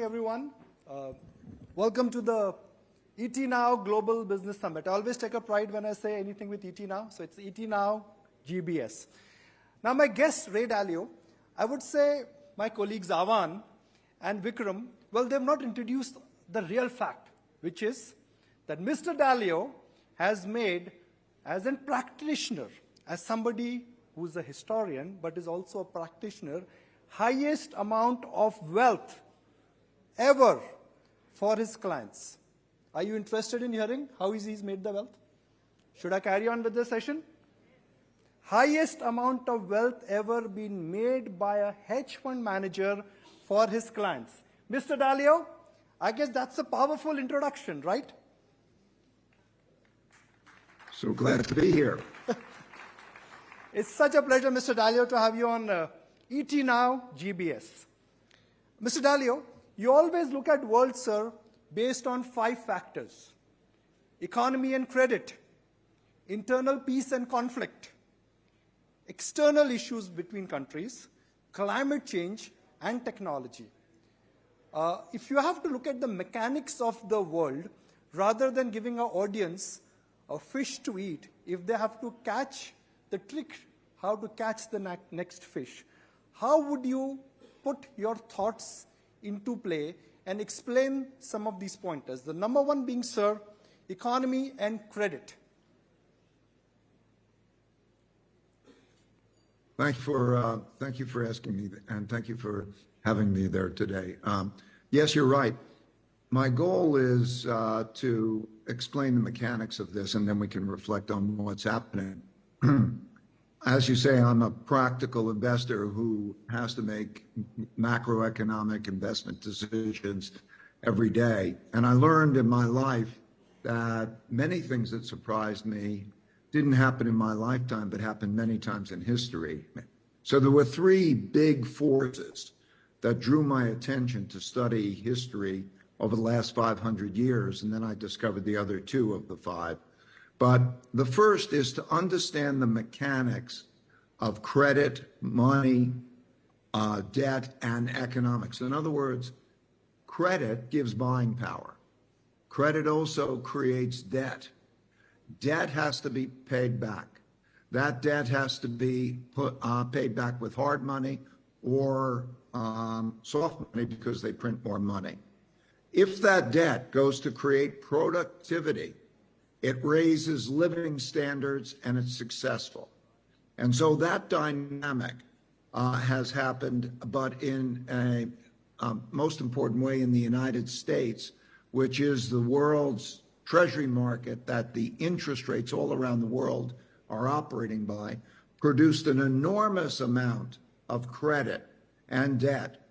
Everyone. Welcome to the ET Now Global Business Summit. I always take a pride when I say anything with ET Now, so it's ET Now GBS. Now my guest, Ray Dalio, I would say my colleagues Avan and Vikram, well, they've not introduced the real fact, which is that Mr. Dalio has made, as a practitioner, as somebody who's a historian, but is also a practitioner, highest amount of wealth ever for his clients. Are you interested in hearing how he's made the wealth? Should I carry on with the session? Highest amount of wealth ever been made by a hedge fund manager for his clients. Mr. Dalio, I guess that's a powerful introduction, right? So glad to be here. It's such a pleasure, Mr. Dalio, to have you on ET Now GBS. Mr. Dalio, you always look at world, sir, based on 5 factors: economy and credit, internal peace and conflict, external issues between countries, climate change, and technology. If you have to look at the mechanics of the world, rather than giving our audience a fish to eat, if they have to catch the trick, how to catch the next fish, how would you put your thoughts into play and explain some of these pointers? The number one being, sir, economy and credit. Thank you for asking me, and thank you for having me there today. Yes, you're right. My goal is to explain the mechanics of this, and then we can reflect on what's happening. As you say, I'm a practical investor who has to make macroeconomic investment decisions every day. And I learned in my life that many things that surprised me didn't happen in my lifetime, but happened many times in history. So there were 3 big forces that drew my attention to study history over the last 500 years, and then I discovered the other 2 of the 5. But the first is to understand the mechanics of credit, money, debt, and economics. In other words, credit gives buying power. Credit also creates debt. Debt has to be paid back. That debt has to be paid back with hard money or soft money because they print more money. If that debt goes to create productivity, it raises living standards and it's successful. And so that dynamic has happened, but in a most important way in the United States, which is the world's treasury market that the interest rates all around the world are operating by, produced an enormous amount of credit and debt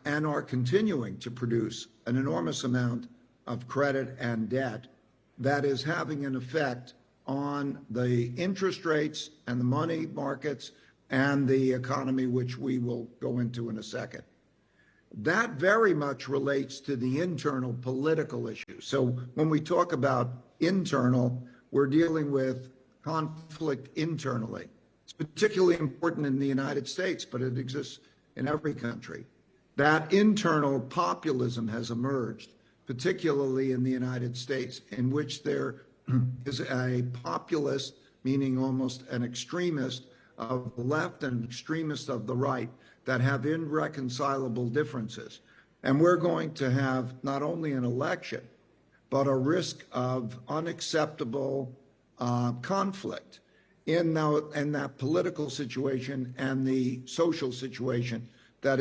and are continuing to produce an enormous amount of credit and debt that is having an effect on the interest rates and the money markets and the economy, which we will go into in a second. That very much relates to the internal political issues. So when we talk about internal, we're dealing with conflict internally. It's particularly important in the United States, but it exists in every country. That internal populism has emerged, particularly in the United States, in which there is a populist, meaning almost an extremist of the left and an extremist of the right, that have irreconcilable differences. And we're going to have not only an election, but a risk of unacceptable conflict in that political situation and the social situation that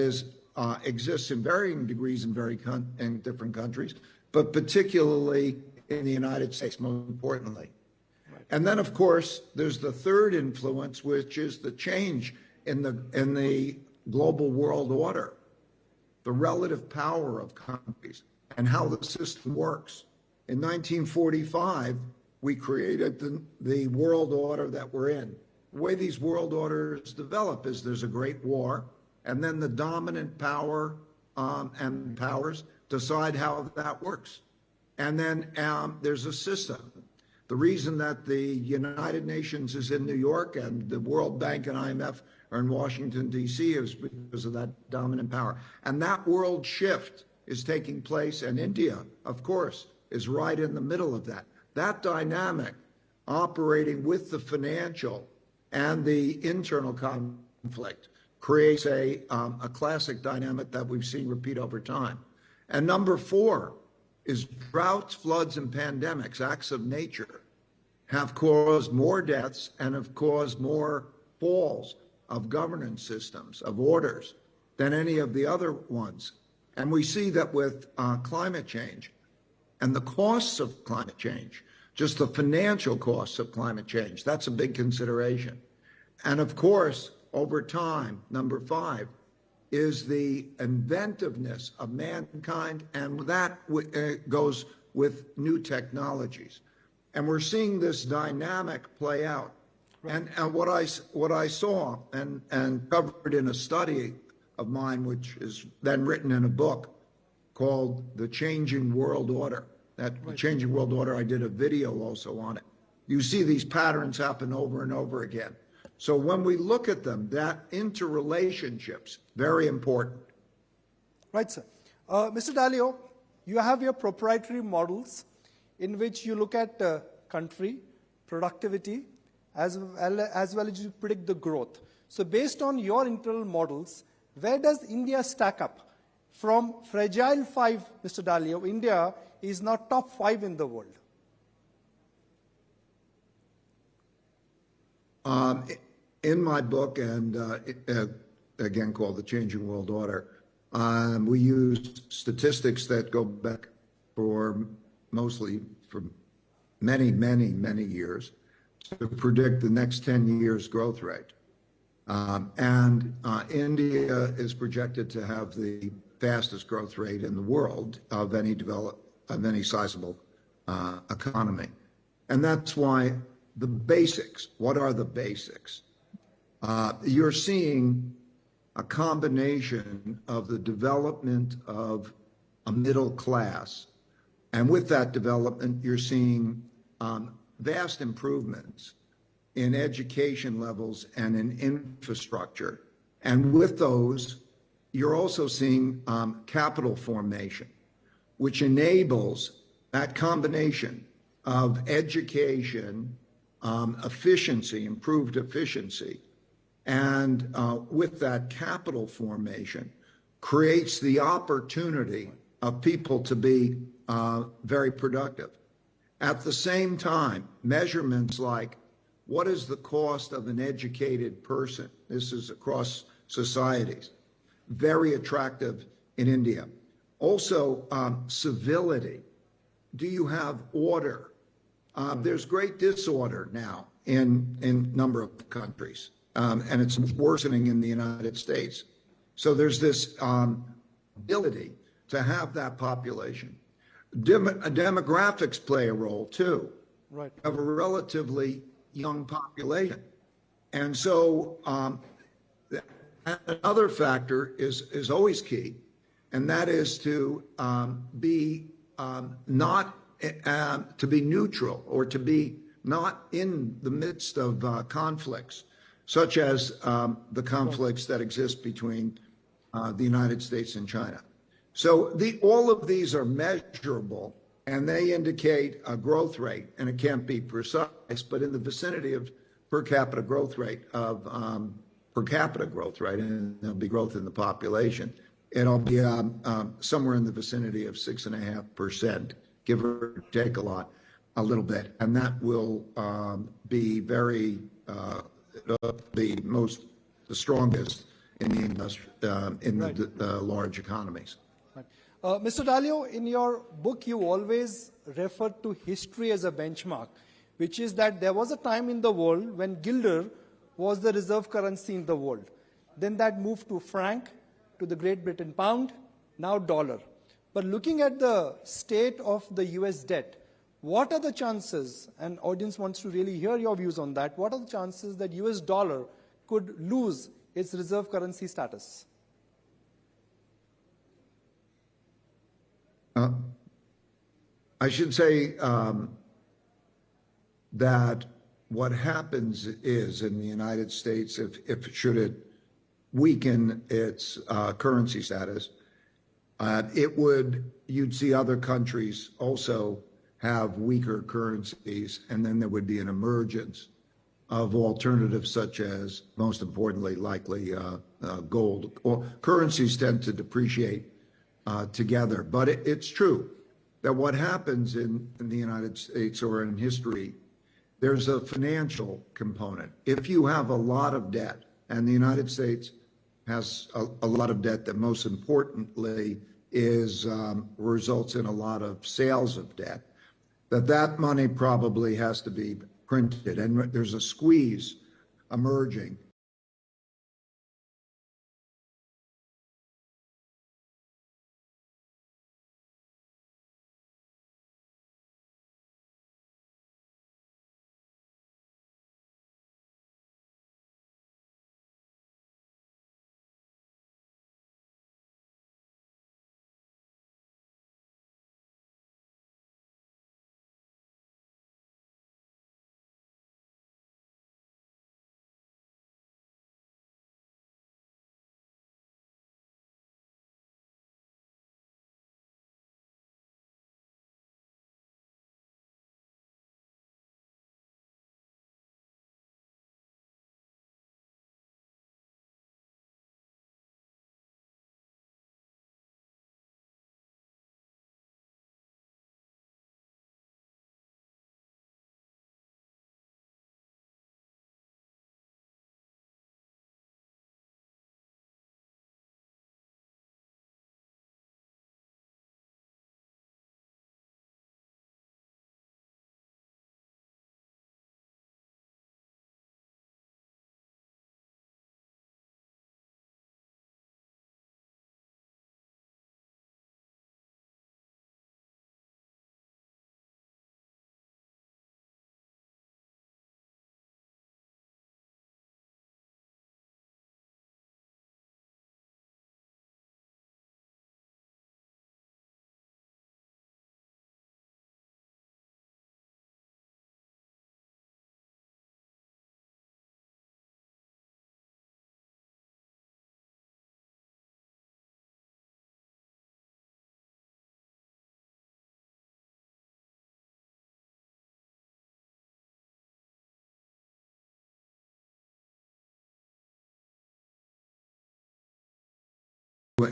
exists in varying degrees in different countries, but particularly in the United States, most importantly. Right. And then, of course, there's the third influence, which is the change in the global world order, the relative power of countries, and how the system works. In 1945, we created the world order that we're in. The way these world orders develop is there's a great war, and then the dominant power and powers decide how that works. And then there's a system. The reason that the United Nations is in New York and the World Bank and IMF or in Washington, D.C. is because of that dominant power. And that world shift is taking place, and India, of course, is right in the middle of that. That dynamic operating with the financial and the internal conflict creates a classic dynamic that we've seen repeat over time. And number 4 is droughts, floods, and pandemics, acts of nature, have caused more deaths and have caused more falls of governance systems, of orders, than any of the other ones. And we see that with climate change and the costs of climate change, just the financial costs of climate change, that's a big consideration. And of course, over time, number 5, is the inventiveness of mankind, and that goes with new technologies. And we're seeing this dynamic play out. Right. And what I saw and covered in a study of mine, which is then written in a book called The Changing World Order. That right. Changing World Order, I did a video also on it. You see these patterns happen over and over again. So when we look at them, that interrelationships, very important. Right, sir. Mr. Dalio, you have your proprietary models in which you look at country, productivity, as well as you predict the growth. So based on your internal models, where does India stack up? From fragile 5, Mr. Dalio, India is now top 5 in the world. In my book, and again called The Changing World Order, we use statistics that go back for many, many, many years to predict the next 10 years growth rate. India is projected to have the fastest growth rate in the world of any sizable economy. And that's why the basics, what are the basics? You're seeing a combination of the development of a middle class. And with that development, you're seeing vast improvements in education levels and in infrastructure. And with those, you're also seeing capital formation, which enables that combination of education, efficiency, improved efficiency, and with that capital formation creates the opportunity of people to be very productive. At the same time, measurements like what is the cost of an educated person? This is across societies. Very attractive in India. Also, civility. Do you have order? There's great disorder now in a number of countries, and it's worsening in the United States. So there's this ability to have that population. Demographics play a role too. Right. Of a relatively young population. And so another factor is always key, and that is to be not to be neutral, or to be not in the midst of conflicts, such as the conflicts that exist between the United States and China. So all of these are measurable, and they indicate a growth rate, and it can't be precise, but in the vicinity of per capita growth rate, and there'll be growth in the population. It'll be somewhere in the vicinity of 6.5%, give or take a little bit, and that will be the strongest in the industry, the large economies. Right. Mr. Dalio, in your book, you always refer to history as a benchmark, which is that there was a time in the world when guilder was the reserve currency in the world. Then that moved to franc, to the Great Britain pound, now dollar. But looking at the state of the US debt, what are the chances, and audience wants to really hear your views on that, what are the chances that US dollar could lose its reserve currency status? I should say that what happens is in the United States, if should it weaken its currency status, you'd see other countries also have weaker currencies, and then there would be an emergence of alternatives such as, most importantly, likely gold. Or currencies tend to depreciate together. But it's true that what happens in the United States or in history, there's a financial component. If you have a lot of debt, and the United States has a lot of debt that most importantly results in a lot of sales of debt, that money probably has to be printed, and there's a squeeze emerging.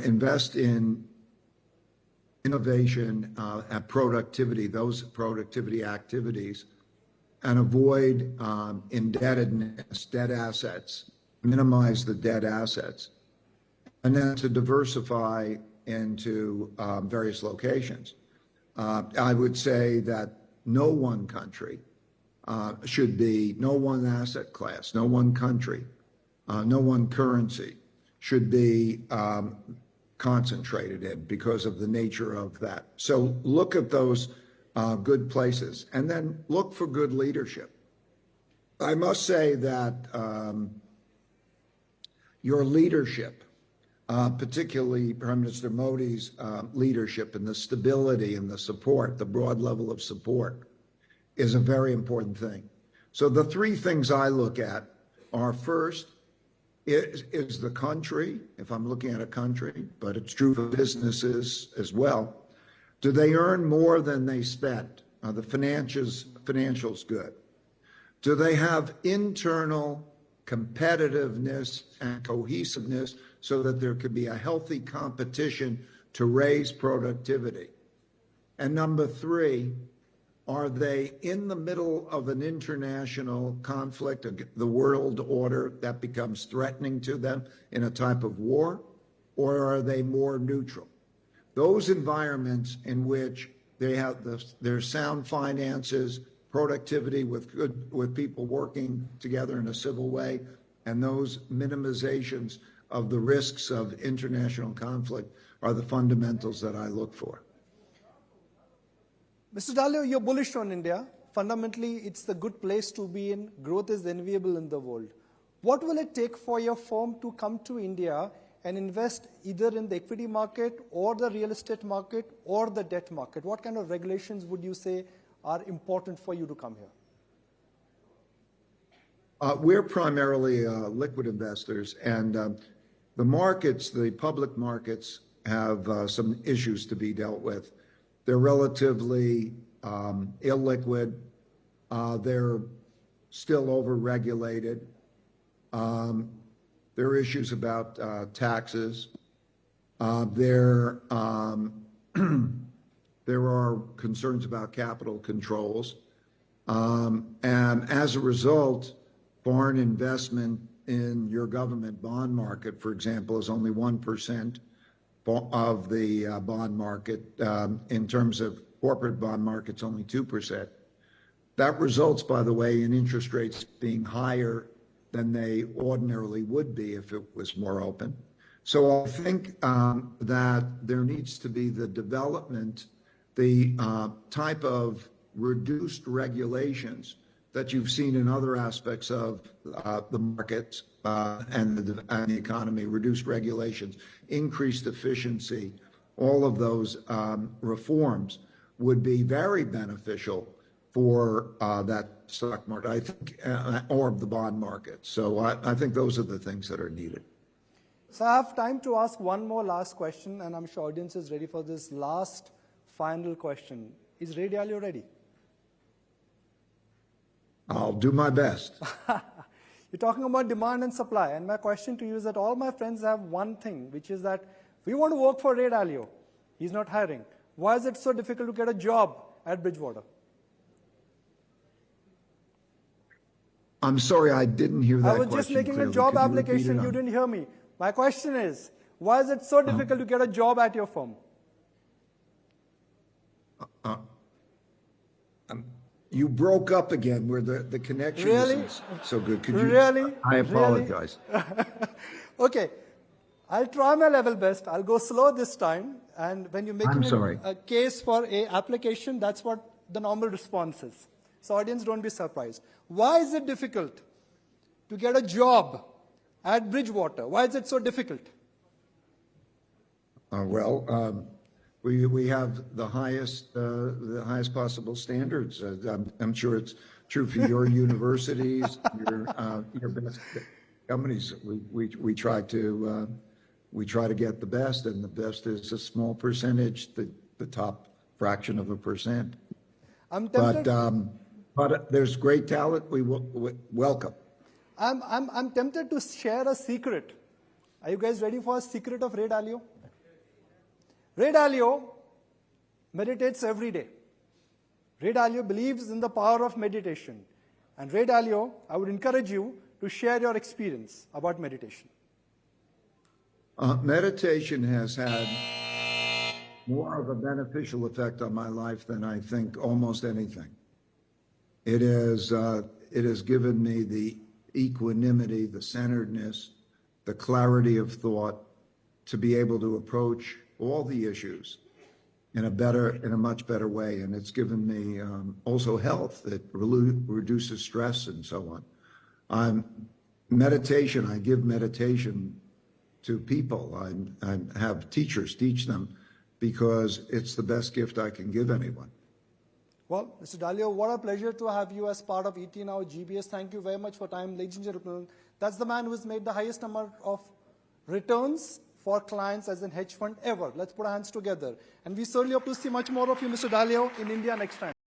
Invest in innovation and productivity, those productivity activities, and avoid indebtedness, debt assets, minimize the debt assets, and then to diversify into various locations. I would say that no one country should be, no one asset class, no one country, no one currency should be concentrated in because of the nature of that. So look at those good places and then look for good leadership. I must say that your leadership, particularly Prime Minister Modi's leadership and the stability and the support, the broad level of support, is a very important thing. So the three things I look at are, first, is the country, if I'm looking at a country, but it's true for businesses as well. Do they earn more than they spend? Are the financials good? Do they have internal competitiveness and cohesiveness so that there could be a healthy competition to raise productivity? And number three, are they in the middle of an international conflict, the world order that becomes threatening to them in a type of war, or are they more neutral? Those environments in which they have their sound finances, productivity with people working together in a civil way, and those minimizations of the risks of international conflict are the fundamentals that I look for. Mr. Dalio, you're bullish on India. Fundamentally, it's the good place to be in. Growth is enviable in the world. What will it take for your firm to come to India and invest either in the equity market or the real estate market or the debt market? What kind of regulations would you say are important for you to come here? We're primarily liquid investors, and the markets, the public markets, have some issues to be dealt with. They're relatively illiquid. They're still over-regulated. There are issues about taxes. There are concerns about capital controls. And as a result, foreign investment in your government bond market, for example, is only 1% of the bond market. In terms of corporate bond markets, only 2%. That results, by the way, in interest rates being higher than they ordinarily would be if it was more open. So I think that there needs to be the development, the type of reduced regulations that you've seen in other aspects of the markets and the economy, reduced regulations, increased efficiency, all of those reforms would be very beneficial for that stock market, I think, or the bond market. So I think those are the things that are needed. So I have time to ask one more last question, and I'm sure audience is ready for this last final question. Is Ray Dalio ready? I'll do my best. You're talking about demand and supply, and my question to you is that all my friends have one thing, which is that we want to work for Ray Dalio. He's not hiring. Why is it so difficult to get a job at Bridgewater? I'm sorry, I didn't hear that question. I was just making clearly. a job Could you repeat application. it? You didn't hear me. My question is, why is it so difficult to get a job at your firm? You broke up again where the connection Really? isn't so good. Could you? Really? I apologize. Okay. I'll try my level best. I'll go slow this time. And when you're making a case for a application, that's what the normal response is. So audience, don't be surprised. Why is it difficult to get a job at Bridgewater? Why is it so difficult? We have the highest possible standards. I'm sure it's true for your universities, your best companies. We try to get the best, and the best is a small percentage, the top fraction of a percent. I'm tempted. But there's great talent. We welcome. I'm tempted to share a secret. Are you guys ready for a secret of Ray Dalio? Ray Dalio meditates every day. Ray Dalio believes in the power of meditation. And Ray Dalio, I would encourage you to share your experience about meditation. Meditation has had more of a beneficial effect on my life than I think almost anything. It has given me the equanimity, the centeredness, the clarity of thought to be able to approach all the issues in a much better way. And it's given me also health that reduces stress and so on. Meditation, I give meditation to people. I have teachers teach them because it's the best gift I can give anyone. Well, Mr. Dalio, what a pleasure to have you as part of ET Now GBS. Thank you very much for time. Ladies and gentlemen, that's the man who has made the highest number of returns for clients as a hedge fund ever. Let's put our hands together. And we certainly hope to see much more of you, Mr. Dalio, in India next time.